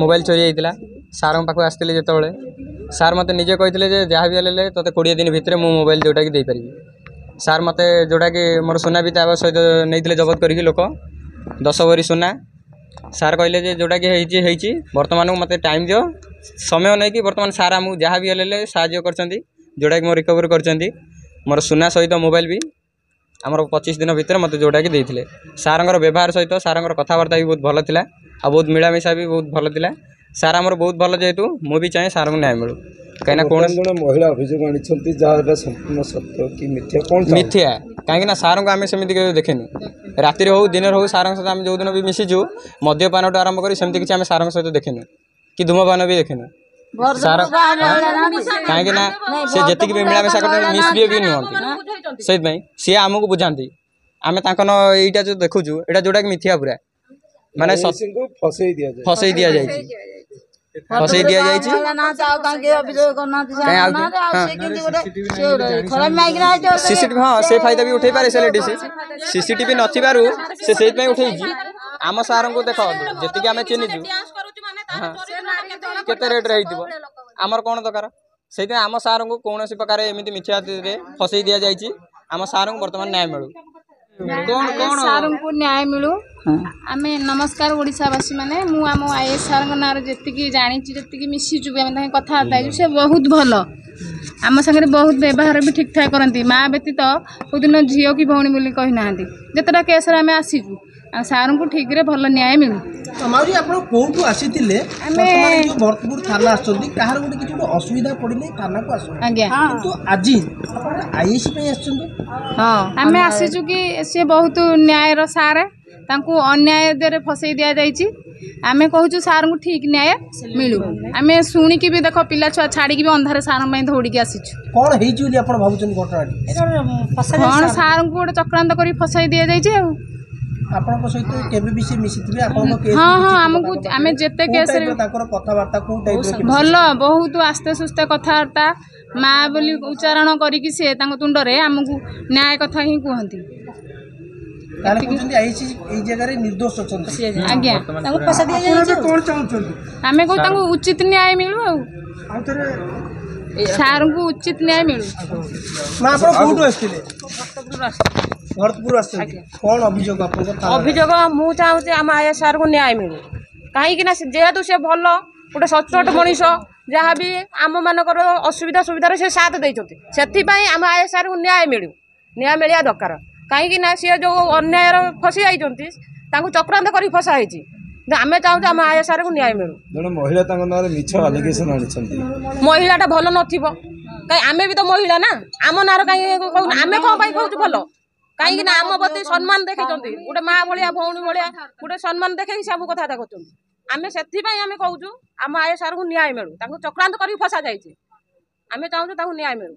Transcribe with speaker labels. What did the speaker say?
Speaker 1: Mobile चोरी होता सार पाखक आसती जो सार मत निजे कहते जहाँ भी हेल्ले तो 20 दिन भितर मु मोबाइल जोटा कि देपारि सार मत जोटा कि मोर सुना भी सहित नहीं जबत करी लोक 10 भरी सुना सार कहले जोटा कि बर्तमान मत टाइम दियो समय नहीं कि बर्तमान सार आमको जहाँ भी हेल्ले साहय कर जोटा कि मो रिकवर कर मोर सुना सहित मोबाइल भी आमर 25 दिन भितर मत जोटा कि देते सार व्यवहार सहित सार कथबार्ता भी बहुत भल था आ बहुत मिलामिशा भी बहुत भल था सार आमर बहुत भल जेहेतु मुझे चाहिए सार को न्याय मिलू कहीं कौन
Speaker 2: महिला अभियोग आनी संपूर्ण सत्य कि मिथ्या कौन
Speaker 1: मिथ्या कहीं सार को आम सेमती देखेनु राति हो दिन हो सार सहित आम जो दिन भी मिशिचु मद्यपान आरंभ कर सेमती किसी आम सार सहित देखेनु कि धूमपान भी देखेनु सार कहीं से जी भी मिलामिशा कर मिसबिहेव भी नुहति से सी आमको बुझाती आम यहाँ जो देखुचु यहाँ जोटा कि मिथ्या पूरा माने
Speaker 2: फसई
Speaker 1: दिया जाए फसई दिया सीसीटीवी हाँ से फायदा भी उठे पारे से सीसीटीवी नथिबारु से उठे आम सार को देख जी आम चिन्हिचु केते रेट रे आमर कौन दरकार से आम सार को कौन प्रकार एमती मिथ्या फसई दि जाए आम सार को बर्तमान न्याय मिलू
Speaker 3: सार को न्याय मिलू आम नमस्कार ओडावासी मैंने मुझ आईएएस सार ना जी जानी जी मिशीचु कथबार्ता से बहुत भल आम सागर बहुत व्यवहार भी ठीक ठाक करती माँ व्यतीत कोई दिन झील कि भौणी बोली कही ना जितेटा केस आम आसीचु सार को ठीक रे भल न्याय मिलू
Speaker 4: कौटू आसी भरतपुर थाना असुविधा पड़े थाना को आज
Speaker 3: आम आसीचु कि सी बहुत न्यायर सार अन्याय दे फसई दि जाइए आम कहूँ सार को ठीक न्याय मिलू आम शुणिकी भी देख पिला छुआ छाड़ी भी अंधारे सार दौड़ी आसीचु कौन सार को गोटे चक्रांत कर फसई दि जाइए हाँ हाँ आमको आम जिते केस भल बहुत आस्ते सुस्ते कथबार्ता माँ बोली उच्चारण करी सी तुंडरे आमको न्याय कथा ही कहती आज्ञा आम कहूँ उचित न्याय मिलू सार को उचित न्याय मिलू
Speaker 4: भरतपुर कौन अभियोग
Speaker 5: अभियोग मु चाहूँ आम आईएएस सार को न्याय मिलू कहीं जेहेतु से भल गोटे सचोट मनीष जहाँ भी आम मानकर असुविधा सुविधार से साथ देते से आम आईएएस सार को न्याय मिलिया दरकार कहीं सी जो अन्याय फसी जाइंट चक्रांत कर फसाई आम चाहूँ आम आईएएस सार को न्याय मिलू महिलाटा भल न कहीं आम भी तो महिला ना आम नार कहीं आम कौन कहूँ भल कहीं आम प्रति सम्मान देखते गोटे माँ भाया भौणी भाया गोटे सम्मान देखे से आमको कथबार्ता कर आम से आम कहूँ आम आईएएस सार को न्याय मिलू चक्रांत कर फसा जाए आम चाहूँ न्याय मिलू।